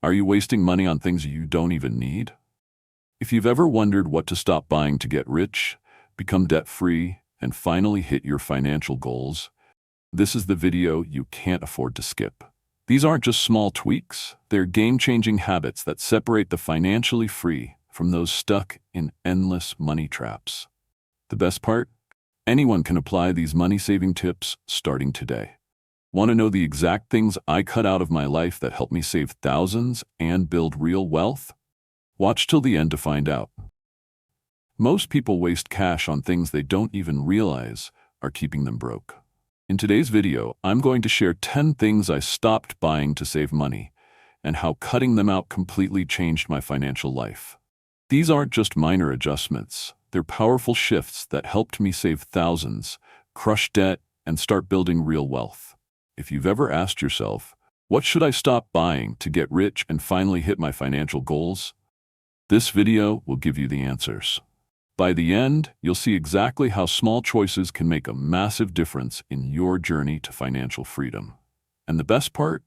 Are you wasting money on things you don't even need? If you've ever wondered what to stop buying to get rich, become debt-free, and finally hit your financial goals, this is the video you can't afford to skip. These aren't just small tweaks, they're game-changing habits that separate the financially free from those stuck in endless money traps. The best part? Anyone can apply these money-saving tips starting today. Want to know the exact things I cut out of my life that helped me save thousands and build real wealth? Watch till the end to find out. Most people waste cash on things they don't even realize are keeping them broke. In today's video, I'm going to share 10 things I stopped buying to save money, and how cutting them out completely changed my financial life. These aren't just minor adjustments, they're powerful shifts that helped me save thousands, crush debt, and start building real wealth. If you've ever asked yourself, what should I stop buying to get rich and finally hit my financial goals? This video will give you the answers. By the end, you'll see exactly how small choices can make a massive difference in your journey to financial freedom. And the best part?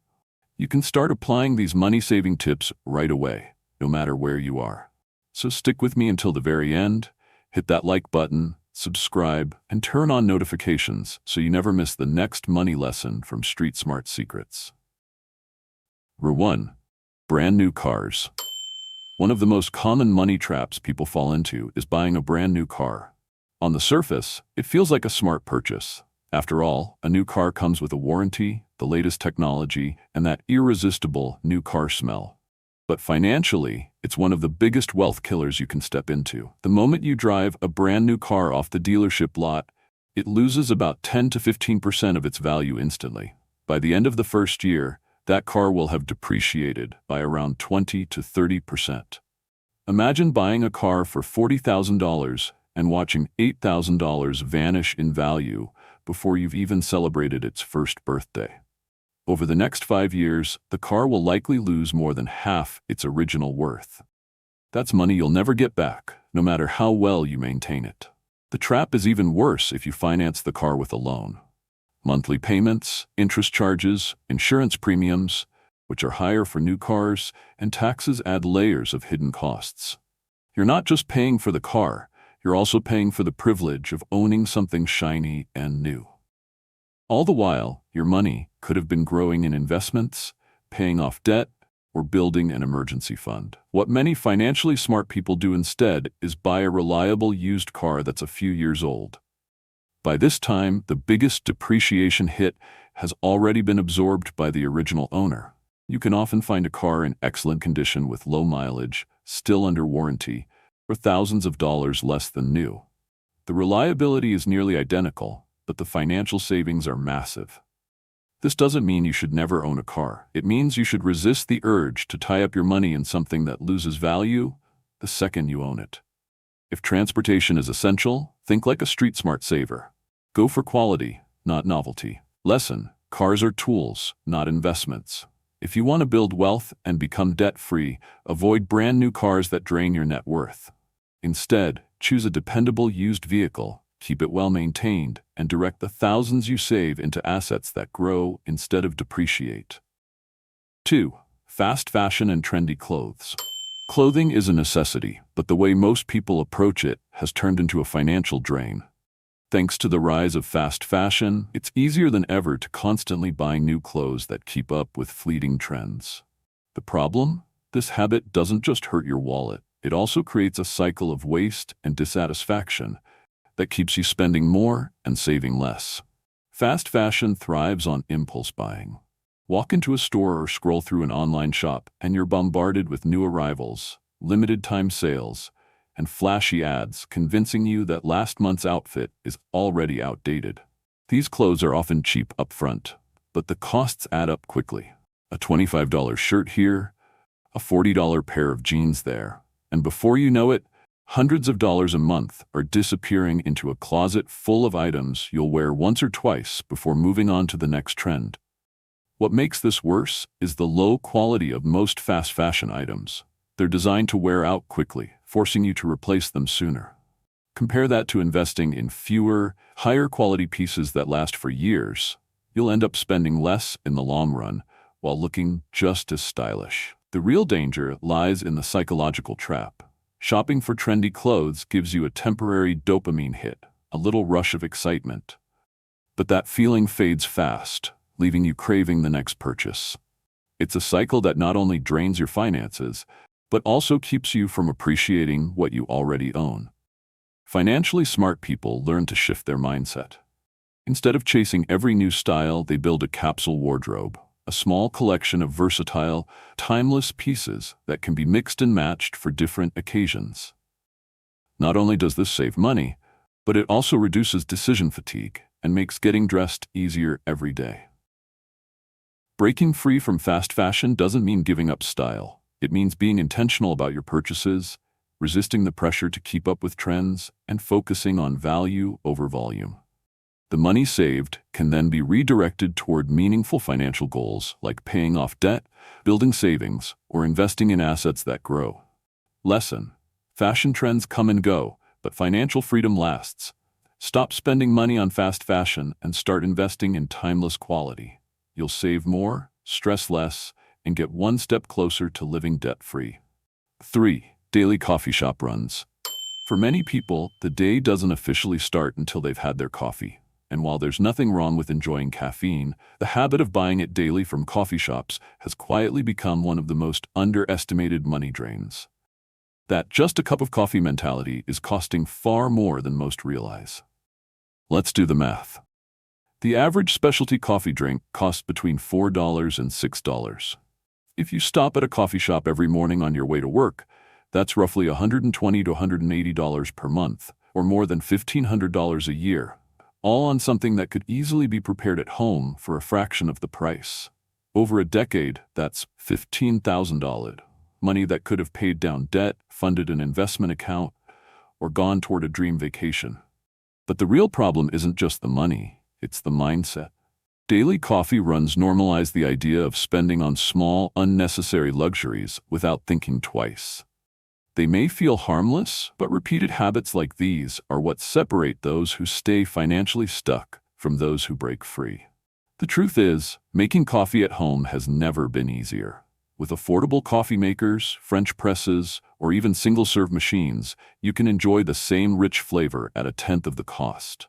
You can start applying these money-saving tips right away, no matter where you are. So stick with me until the very end, hit that like button, subscribe, and turn on notifications so you never miss the next money lesson from Street Smart Secrets. Rule 1. Brand new cars. One of the most common money traps people fall into is buying a brand new car. On the surface, it feels like a smart purchase. After all, a new car comes with a warranty, the latest technology, and that irresistible new car smell. But financially, it's one of the biggest wealth killers you can step into. The moment you drive a brand new car off the dealership lot, it loses about 10 to 15% of its value instantly. By the end of the first year, that car will have depreciated by around 20 to 30%. Imagine buying a car for $40,000 and watching $8,000 vanish in value before you've even celebrated its first birthday. Over the next 5 years, the car will likely lose more than half its original worth. That's money you'll never get back, no matter how well you maintain it. The trap is even worse if you finance the car with a loan. Monthly payments, interest charges, insurance premiums, which are higher for new cars, and taxes add layers of hidden costs. You're not just paying for the car, you're also paying for the privilege of owning something shiny and new. All the while, your money could have been growing in investments, paying off debt, or building an emergency fund. What many financially smart people do instead is buy a reliable used car that's a few years old. By this time, the biggest depreciation hit has already been absorbed by the original owner. You can often find a car in excellent condition with low mileage, still under warranty, for thousands of dollars less than new. The reliability is nearly identical, but the financial savings are massive. This doesn't mean you should never own a car. It means you should resist the urge to tie up your money in something that loses value the second you own it. If transportation is essential, think like a street smart saver. Go for quality, not novelty. Lesson: cars are tools, not investments. If you want to build wealth and become debt-free, avoid brand new cars that drain your net worth. Instead, choose a dependable used vehicle, keep it well maintained, and direct the thousands you save into assets that grow instead of depreciate. 2. Fast fashion and trendy clothes. Clothing is a necessity, but the way most people approach it has turned into a financial drain. Thanks to the rise of fast fashion, it's easier than ever to constantly buy new clothes that keep up with fleeting trends. The problem? This habit doesn't just hurt your wallet, it also creates a cycle of waste and dissatisfaction that keeps you spending more and saving less. Fast fashion thrives on impulse buying. Walk into a store or scroll through an online shop and you're bombarded with new arrivals, limited-time sales, and flashy ads convincing you that last month's outfit is already outdated. These clothes are often cheap up front, but the costs add up quickly. A $25 shirt here, a $40 pair of jeans there, and before you know it, hundreds of dollars a month are disappearing into a closet full of items you'll wear once or twice before moving on to the next trend. What makes this worse is the low quality of most fast fashion items. They're designed to wear out quickly, forcing you to replace them sooner. Compare that to investing in fewer, higher quality pieces that last for years. You'll end up spending less in the long run while looking just as stylish. The real danger lies in the psychological trap. Shopping for trendy clothes gives you a temporary dopamine hit, a little rush of excitement. But that feeling fades fast, leaving you craving the next purchase. It's a cycle that not only drains your finances, but also keeps you from appreciating what you already own. Financially smart people learn to shift their mindset. Instead of chasing every new style, they build a capsule wardrobe, a small collection of versatile, timeless pieces that can be mixed and matched for different occasions. Not only does this save money, but it also reduces decision fatigue and makes getting dressed easier every day. Breaking free from fast fashion doesn't mean giving up style. It means being intentional about your purchases, resisting the pressure to keep up with trends, and focusing on value over volume. The money saved can then be redirected toward meaningful financial goals like paying off debt, building savings, or investing in assets that grow. Lesson: fashion trends come and go, but financial freedom lasts. Stop spending money on fast fashion and start investing in timeless quality. You'll save more, stress less, and get one step closer to living debt-free. 3. Daily coffee shop runs. For many people, the day doesn't officially start until they've had their coffee. And while there's nothing wrong with enjoying caffeine, the habit of buying it daily from coffee shops has quietly become one of the most underestimated money drains. That just a cup of coffee mentality is costing far more than most realize. Let's do the math. The average specialty coffee drink costs between $4 and $6. If you stop at a coffee shop every morning on your way to work, that's roughly $120 to $180 per month, or more than $1,500 a year, all on something that could easily be prepared at home for a fraction of the price. Over a decade, that's $15,000, money that could have paid down debt, funded an investment account, or gone toward a dream vacation. But the real problem isn't just the money, it's the mindset. Daily coffee runs normalize the idea of spending on small, unnecessary luxuries without thinking twice. They may feel harmless, but repeated habits like these are what separate those who stay financially stuck from those who break free. The truth is, making coffee at home has never been easier. With affordable coffee makers, French presses, or even single-serve machines, you can enjoy the same rich flavor at a tenth of the cost.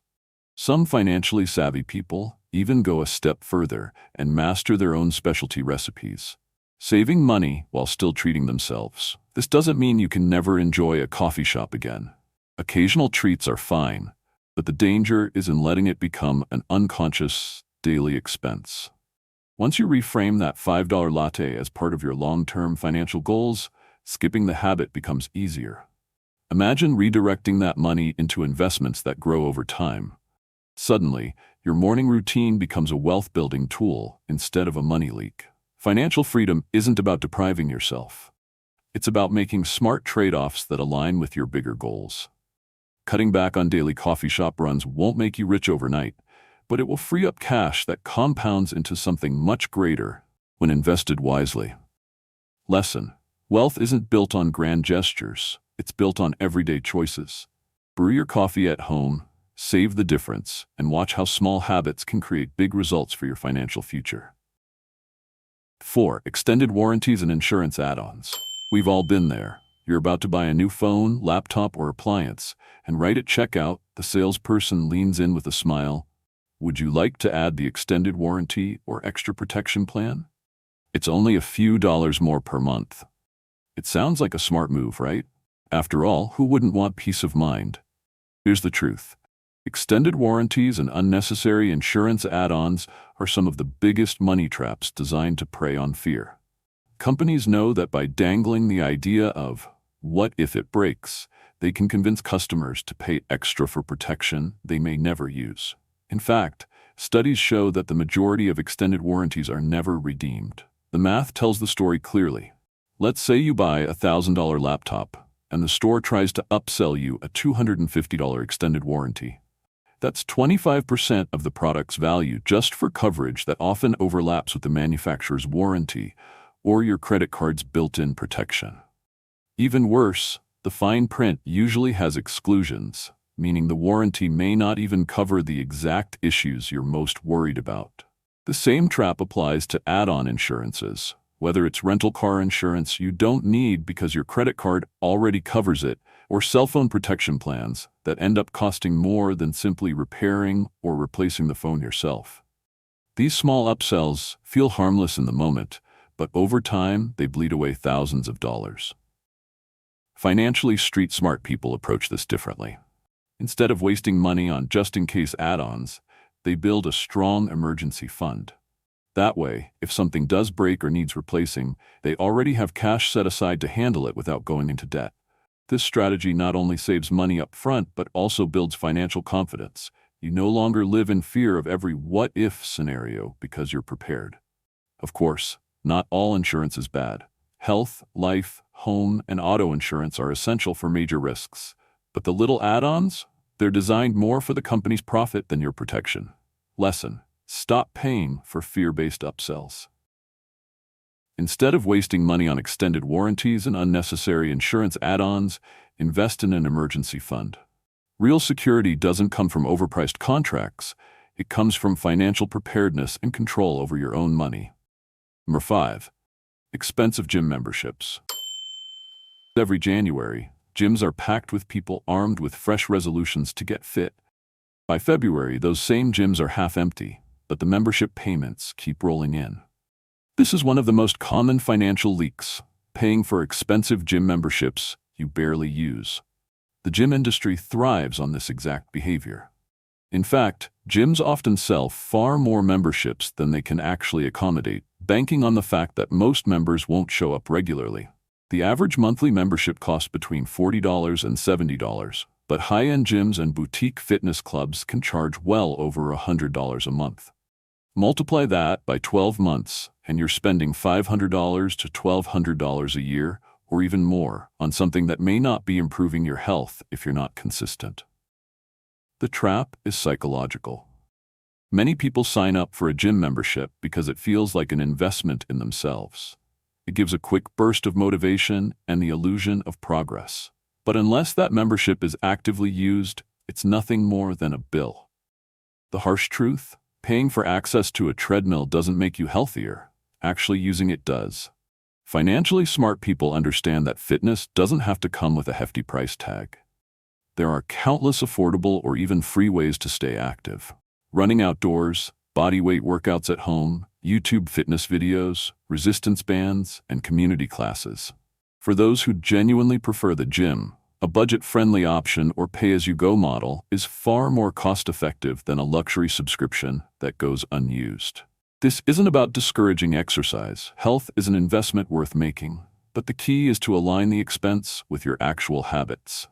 Some financially savvy people even go a step further and master their own specialty recipes, saving money while still treating themselves. This doesn't mean you can never enjoy a coffee shop again. Occasional treats are fine, but the danger is in letting it become an unconscious daily expense. Once you reframe that $5 latte as part of your long-term financial goals, skipping the habit becomes easier. Imagine redirecting that money into investments that grow over time. Suddenly, your morning routine becomes a wealth-building tool instead of a money leak. Financial freedom isn't about depriving yourself. It's about making smart trade-offs that align with your bigger goals. Cutting back on daily coffee shop runs won't make you rich overnight, but it will free up cash that compounds into something much greater when invested wisely. Lesson: wealth isn't built on grand gestures, it's built on everyday choices. Brew your coffee at home, save the difference, and watch how small habits can create big results for your financial future. 4. Extended warranties and insurance add-ons. We've all been there. You're about to buy a new phone, laptop, or appliance, and right at checkout, the salesperson leans in with a smile. Would you like to add the extended warranty or extra protection plan? It's only a few dollars more per month. It sounds like a smart move, right? After all, who wouldn't want peace of mind? Here's the truth. Extended warranties and unnecessary insurance add-ons are some of the biggest money traps designed to prey on fear. Companies know that by dangling the idea of, what if it breaks, they can convince customers to pay extra for protection they may never use. In fact, studies show that the majority of extended warranties are never redeemed. The math tells the story clearly. Let's say you buy a $1,000 laptop, and the store tries to upsell you a $250 extended warranty. That's 25% of the product's value just for coverage that often overlaps with the manufacturer's warranty or your credit card's built-in protection. Even worse, the fine print usually has exclusions, meaning the warranty may not even cover the exact issues you're most worried about. The same trap applies to add-on insurances, whether it's rental car insurance you don't need because your credit card already covers it, or cell phone protection plans that end up costing more than simply repairing or replacing the phone yourself. These small upsells feel harmless in the moment, but over time they bleed away thousands of dollars. Financially street-smart people approach this differently. Instead of wasting money on just-in-case add-ons, they build a strong emergency fund. That way, if something does break or needs replacing, they already have cash set aside to handle it without going into debt. This strategy not only saves money up front, but also builds financial confidence. You no longer live in fear of every what-if scenario because you're prepared. Of course, not all insurance is bad. Health, life, home, and auto insurance are essential for major risks. But the little add-ons? They're designed more for the company's profit than your protection. Lesson: stop paying for fear-based upsells. Instead of wasting money on extended warranties and unnecessary insurance add-ons, invest in an emergency fund. Real security doesn't come from overpriced contracts. It comes from financial preparedness and control over your own money. Number 5. Expensive gym memberships. Every January, gyms are packed with people armed with fresh resolutions to get fit. By February, those same gyms are half empty, but the membership payments keep rolling in. This is one of the most common financial leaks, paying for expensive gym memberships you barely use. The gym industry thrives on this exact behavior. In fact, gyms often sell far more memberships than they can actually accommodate, banking on the fact that most members won't show up regularly. The average monthly membership costs between $40 and $70, but high-end gyms and boutique fitness clubs can charge well over $100 a month. Multiply that by 12 months, and you're spending $500 to $1,200 a year, or even more, on something that may not be improving your health if you're not consistent. The trap is psychological. Many people sign up for a gym membership because it feels like an investment in themselves. It gives a quick burst of motivation and the illusion of progress. But unless that membership is actively used, it's nothing more than a bill. The harsh truth? Paying for access to a treadmill doesn't make you healthier. Actually, using it does. Financially smart people understand that fitness doesn't have to come with a hefty price tag. There are countless affordable or even free ways to stay active. Running outdoors, bodyweight workouts at home, YouTube fitness videos, resistance bands, and community classes. For those who genuinely prefer the gym, a budget-friendly option or pay-as-you-go model is far more cost-effective than a luxury subscription that goes unused. This isn't about discouraging exercise. Health is an investment worth making, but the key is to align the expense with your actual habits.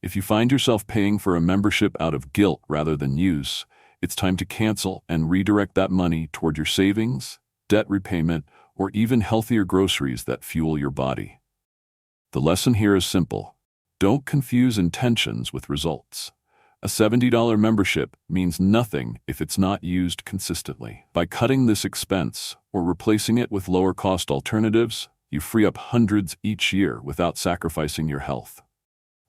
If you find yourself paying for a membership out of guilt rather than use, it's time to cancel and redirect that money toward your savings, debt repayment, or even healthier groceries that fuel your body. The lesson here is simple. Don't confuse intentions with results. A $70 membership means nothing if it's not used consistently. By cutting this expense or replacing it with lower-cost alternatives, you free up hundreds each year without sacrificing your health.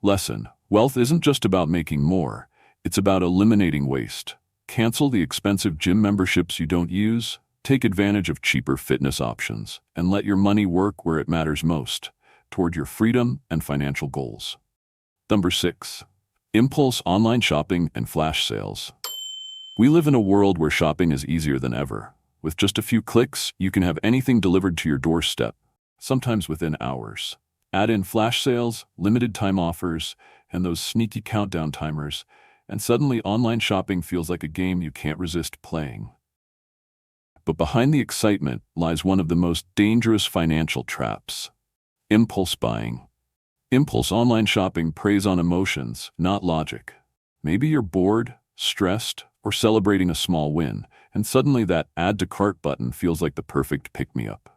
Lesson: wealth isn't just about making more, it's about eliminating waste. Cancel the expensive gym memberships you don't use, take advantage of cheaper fitness options, and let your money work where it matters most, toward your freedom and financial goals. Number 6. Impulse online shopping and flash sales. We live in a world where shopping is easier than ever. With just a few clicks, you can have anything delivered to your doorstep, sometimes within hours. Add in flash sales, limited time offers, and those sneaky countdown timers, and suddenly online shopping feels like a game you can't resist playing. But behind the excitement lies one of the most dangerous financial traps: impulse buying. Impulse online shopping preys on emotions, not logic. Maybe you're bored, stressed, or celebrating a small win, and suddenly that add to cart button feels like the perfect pick-me-up.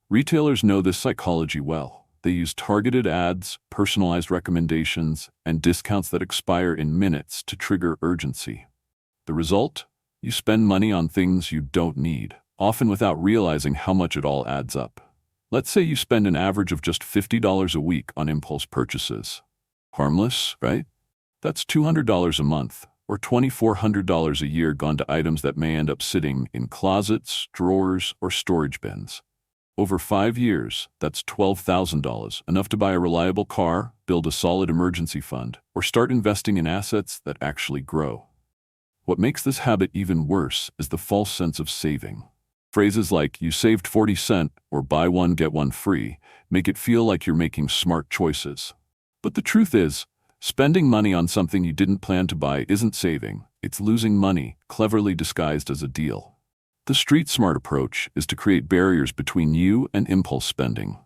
Retailers know this psychology well. They use targeted ads, personalized recommendations, and discounts that expire in minutes to trigger urgency. The result? You spend money on things you don't need, often without realizing how much it all adds up. Let's say you spend an average of just $50 a week on impulse purchases. Harmless, right? That's $200 a month, or $2,400 a year gone to items that may end up sitting in closets, drawers, or storage bins. Over 5 years, that's $12,000, enough to buy a reliable car, build a solid emergency fund, or start investing in assets that actually grow. What makes this habit even worse is the false sense of saving. Phrases like, "you saved 40 cents," or "buy one, get one free," make it feel like you're making smart choices. But the truth is, spending money on something you didn't plan to buy isn't saving, it's losing money, cleverly disguised as a deal. The street-smart approach is to create barriers between you and impulse spending.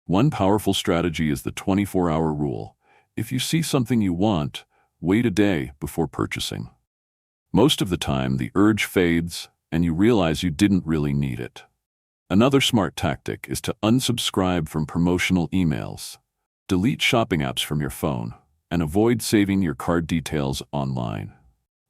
One powerful strategy is the 24-hour rule. If you see something you want, wait a day before purchasing. Most of the time, the urge fades, and you realize you didn't really need it. Another smart tactic is to unsubscribe from promotional emails. Delete shopping apps from your phone, and avoid saving your card details online.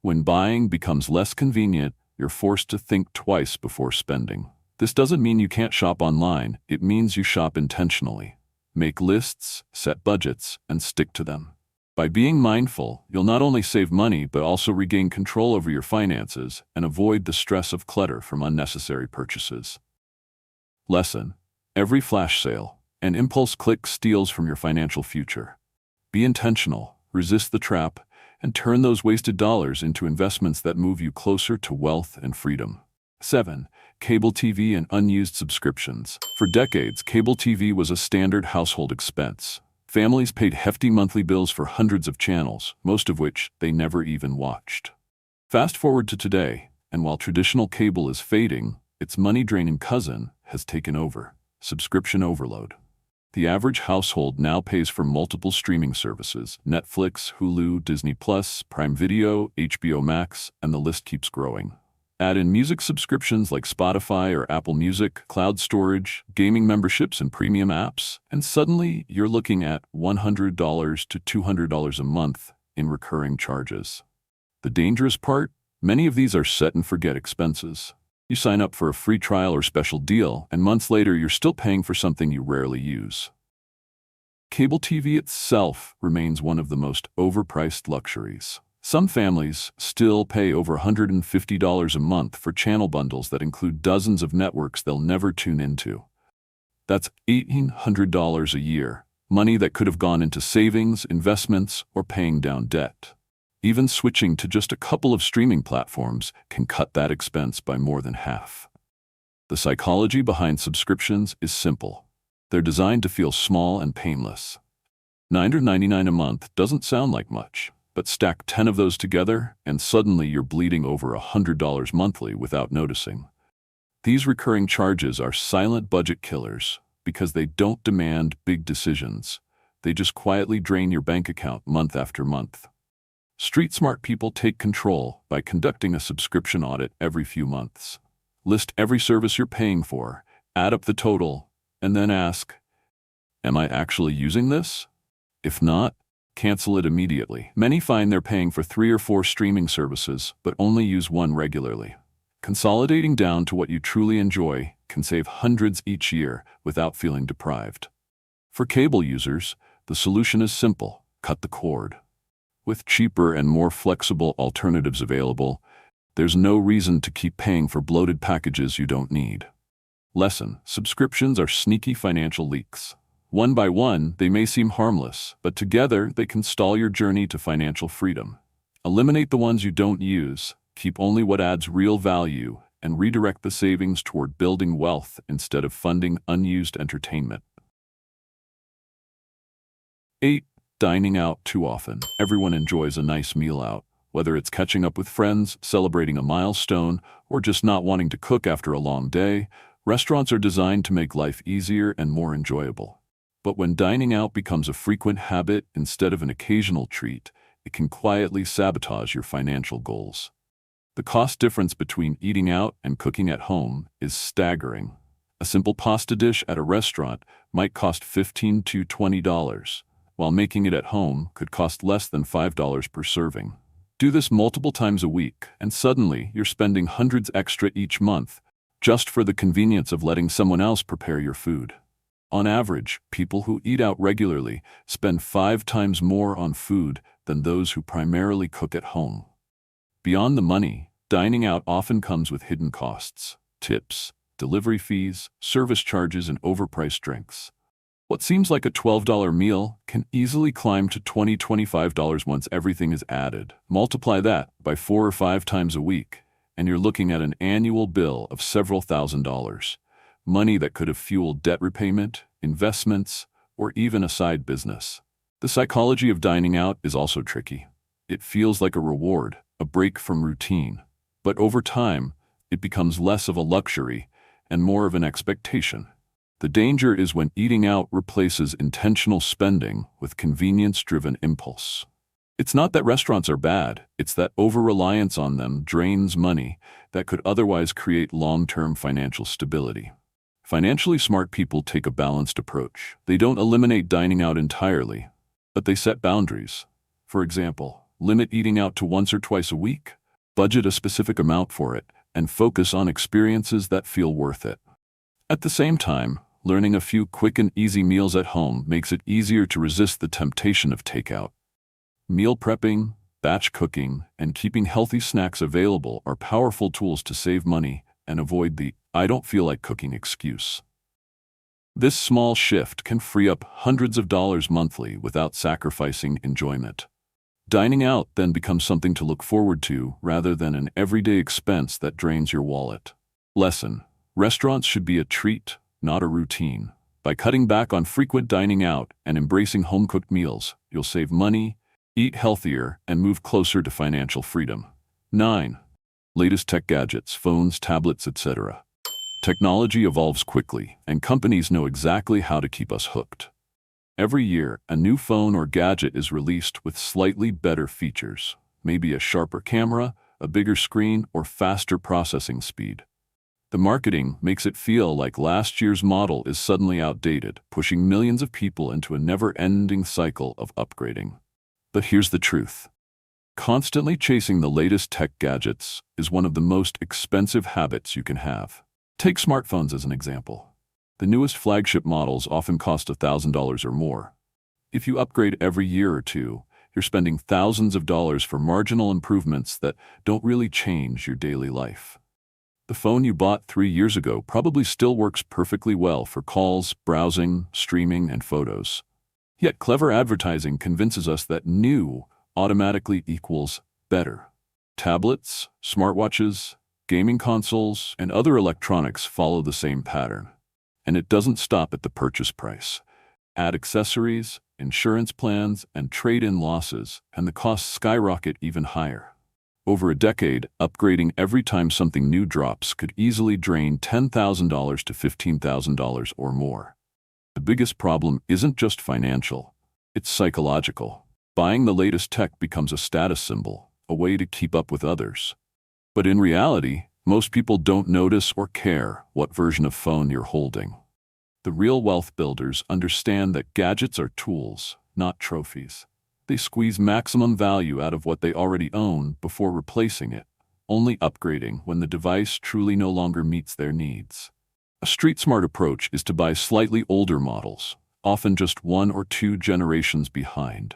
When buying becomes less convenient, you're forced to think twice before spending. This doesn't mean you can't shop online, it means you shop intentionally. Make lists, set budgets, and stick to them. By being mindful, you'll not only save money but also regain control over your finances and avoid the stress of clutter from unnecessary purchases. Lesson: every flash sale, an impulse click steals from your financial future. Be intentional, resist the trap, and turn those wasted dollars into investments that move you closer to wealth and freedom. 7. Cable TV and unused subscriptions. For decades, cable TV was a standard household expense. Families paid hefty monthly bills for hundreds of channels, most of which they never even watched. Fast forward to today, and while traditional cable is fading, its money-draining cousin has taken over: subscription overload. The average household now pays for multiple streaming services: Netflix, Hulu, Disney+, Prime Video, HBO Max, and the list keeps growing. Add in music subscriptions like Spotify or Apple Music, cloud storage, gaming memberships, and premium apps, and suddenly you're looking at $100 to $200 a month in recurring charges. The dangerous part? Many of these are set-and-forget expenses. You sign up for a free trial or special deal, and months later you're still paying for something you rarely use. Cable TV itself remains one of the most overpriced luxuries. Some families still pay over $150 a month for channel bundles that include dozens of networks they'll never tune into. That's $1,800 a year, money that could have gone into savings, investments, or paying down debt. Even switching to just a couple of streaming platforms can cut that expense by more than half. The psychology behind subscriptions is simple. They're designed to feel small and painless. $9.99 a month doesn't sound like much, but stack 10 of those together, and suddenly you're bleeding over $100 monthly without noticing. These recurring charges are silent budget killers because they don't demand big decisions. They just quietly drain your bank account month after month. Street-smart people take control by conducting a subscription audit every few months. List every service you're paying for, add up the total, and then ask, "Am I actually using this?" If not, cancel it immediately. Many find they're paying for 3 or 4 streaming services, but only use one regularly. Consolidating down to what you truly enjoy can save hundreds each year without feeling deprived. For cable users, the solution is simple: cut the cord. With cheaper and more flexible alternatives available, there's no reason to keep paying for bloated packages you don't need. Lesson: subscriptions are sneaky financial leaks. One by one, they may seem harmless, but together they can stall your journey to financial freedom. Eliminate the ones you don't use, keep only what adds real value, and redirect the savings toward building wealth instead of funding unused entertainment. 8. Dining out too often. Everyone enjoys a nice meal out. Whether it's catching up with friends, celebrating a milestone, or just not wanting to cook after a long day, restaurants are designed to make life easier and more enjoyable. But when dining out becomes a frequent habit instead of an occasional treat, it can quietly sabotage your financial goals. The cost difference between eating out and cooking at home is staggering. A simple pasta dish at a restaurant might cost $15 to $20, while making it at home could cost less than $5 per serving. Do this multiple times a week, and suddenly you're spending hundreds extra each month just for the convenience of letting someone else prepare your food. On average, people who eat out regularly spend 5 times more on food than those who primarily cook at home. Beyond the money, dining out often comes with hidden costs: tips, delivery fees, service charges, and overpriced drinks. What seems like a $12 meal can easily climb to $25 once everything is added. Multiply that by 4 or 5 times a week, and you're looking at an annual bill of several $1,000s. Money that could have fueled debt repayment, investments, or even a side business. The psychology of dining out is also tricky. It feels like a reward, a break from routine. But over time, it becomes less of a luxury and more of an expectation. The danger is when eating out replaces intentional spending with convenience-driven impulse. It's not that restaurants are bad, it's that over-reliance on them drains money that could otherwise create long-term financial stability. Financially smart people take a balanced approach. They don't eliminate dining out entirely, but they set boundaries. For example, limit eating out to once or twice a week, budget a specific amount for it, and focus on experiences that feel worth it. At the same time, learning a few quick and easy meals at home makes it easier to resist the temptation of takeout. Meal prepping, batch cooking, and keeping healthy snacks available are powerful tools to save money and avoid the "I don't feel like cooking" excuse. This small shift can free up hundreds of dollars monthly without sacrificing enjoyment. Dining out then becomes something to look forward to rather than an everyday expense that drains your wallet. Lesson: restaurants should be a treat, not a routine. By cutting back on frequent dining out and embracing home-cooked meals, you'll save money, eat healthier, and move closer to financial freedom. 9. Latest tech gadgets, phones, tablets, etc. Technology evolves quickly, and companies know exactly how to keep us hooked. Every year, a new phone or gadget is released with slightly better features, maybe a sharper camera, a bigger screen, or faster processing speed. The marketing makes it feel like last year's model is suddenly outdated, pushing millions of people into a never-ending cycle of upgrading. But here's the truth. Constantly chasing the latest tech gadgets is one of the most expensive habits you can have. Take smartphones as an example. The newest flagship models often cost $1,000 or more. If you upgrade every year or two, you're spending thousands of dollars for marginal improvements that don't really change your daily life. The phone you bought 3 years ago probably still works perfectly well for calls, browsing, streaming, and photos. Yet clever advertising convinces us that new automatically equals better. Tablets, smartwatches, gaming consoles, and other electronics follow the same pattern. And it doesn't stop at the purchase price. Add accessories, insurance plans, and trade-in losses, and the costs skyrocket even higher. Over a decade, upgrading every time something new drops could easily drain $10,000 to $15,000 or more. The biggest problem isn't just financial, it's psychological. Buying the latest tech becomes a status symbol, a way to keep up with others. But in reality, most people don't notice or care what version of phone you're holding. The real wealth builders understand that gadgets are tools, not trophies. They squeeze maximum value out of what they already own before replacing it, only upgrading when the device truly no longer meets their needs. A street-smart approach is to buy slightly older models, often just 1 or 2 generations behind.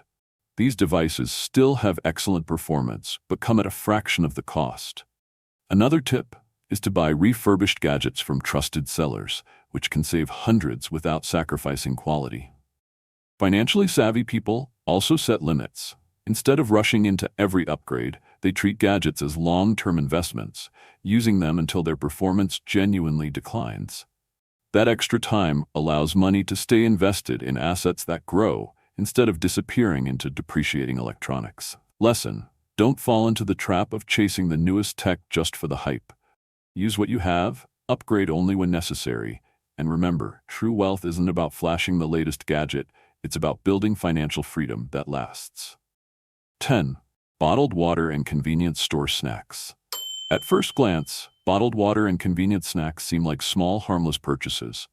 These devices still have excellent performance, but come at a fraction of the cost. Another tip is to buy refurbished gadgets from trusted sellers, which can save hundreds without sacrificing quality. Financially savvy people also set limits. Instead of rushing into every upgrade, they treat gadgets as long-term investments, using them until their performance genuinely declines. That extra time allows money to stay invested in assets that grow instead of disappearing into depreciating electronics. Lesson: don't fall into the trap of chasing the newest tech just for the hype. Use what you have, upgrade only when necessary, and remember, true wealth isn't about flashing the latest gadget, it's about building financial freedom that lasts. 10. Bottled water and convenience store snacks. At first glance, bottled water and convenience snacks seem like small, harmless purchases.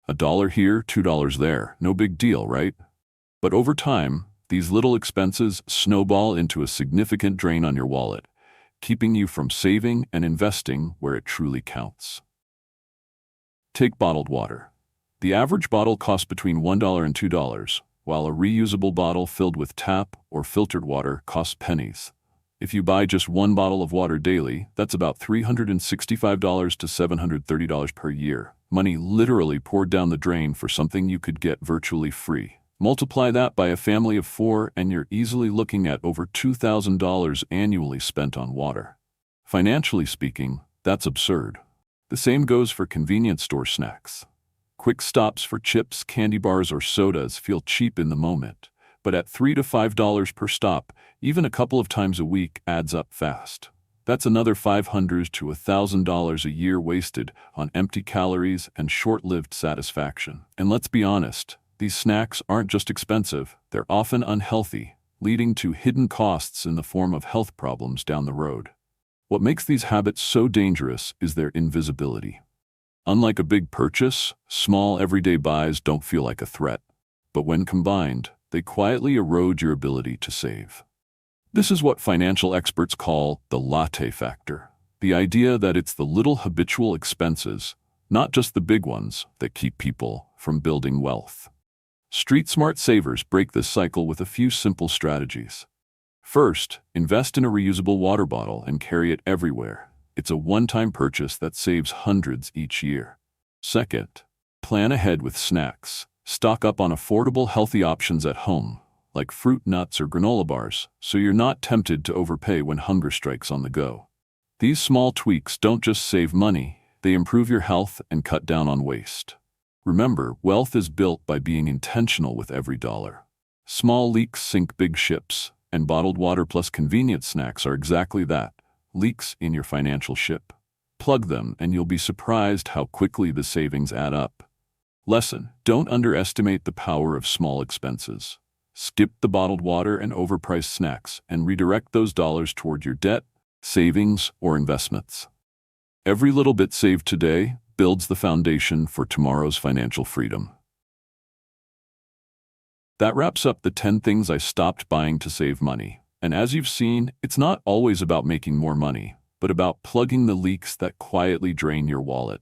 $1 here, $2 there, no big deal, right? But over time, these little expenses snowball into a significant drain on your wallet, keeping you from saving and investing where it truly counts. Take bottled water. The average bottle costs between $1 and $2, while a reusable bottle filled with tap or filtered water costs pennies. If you buy just one bottle of water daily, that's about $365 to $730 per year. Money literally poured down the drain for something you could get virtually free. Multiply that by a family of 4 and you're easily looking at over $2,000 annually spent on water. Financially speaking, that's absurd. The same goes for convenience store snacks. Quick stops for chips, candy bars, or sodas feel cheap in the moment, but at $3 to $5 per stop, even a couple of times a week adds up fast. That's another $500 to $1,000 a year wasted on empty calories and short-lived satisfaction. And let's be honest, these snacks aren't just expensive, they're often unhealthy, leading to hidden costs in the form of health problems down the road. What makes these habits so dangerous is their invisibility. Unlike a big purchase, small everyday buys don't feel like a threat, but when combined, they quietly erode your ability to save. This is what financial experts call the latte factor, the idea that it's the little habitual expenses, not just the big ones, that keep people from building wealth. Street smart savers break this cycle with a few simple strategies. First, invest in a reusable water bottle and carry it everywhere. It's a one-time purchase that saves hundreds each year. Second, plan ahead with snacks. Stock up on affordable, healthy options at home, like fruit, nuts, or granola bars, so you're not tempted to overpay when hunger strikes on the go. These small tweaks don't just save money, they improve your health and cut down on waste. Remember, wealth is built by being intentional with every dollar. Small leaks sink big ships, and bottled water plus convenience snacks are exactly that, leaks in your financial ship. Plug them and you'll be surprised how quickly the savings add up. Lesson: don't underestimate the power of small expenses. Skip the bottled water and overpriced snacks and redirect those dollars toward your debt, savings, or investments. Every little bit saved today builds the foundation for tomorrow's financial freedom. That wraps up the 10 things I stopped buying to save money. And as you've seen, it's not always about making more money, but about plugging the leaks that quietly drain your wallet.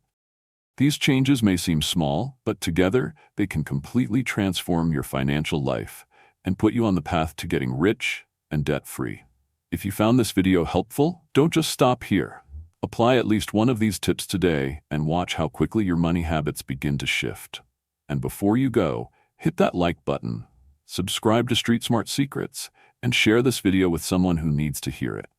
These changes may seem small, but together they can completely transform your financial life and put you on the path to getting rich and debt-free. If you found this video helpful, don't just stop here. Apply at least one of these tips today and watch how quickly your money habits begin to shift. And before you go, hit that like button, subscribe to Street Smart Secrets, and share this video with someone who needs to hear it.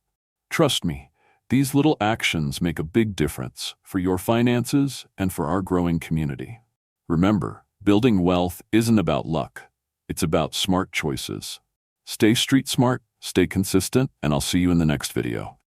Trust me, these little actions make a big difference for your finances and for our growing community. Remember, building wealth isn't about luck. It's about smart choices. Stay street smart, stay consistent, and I'll see you in the next video.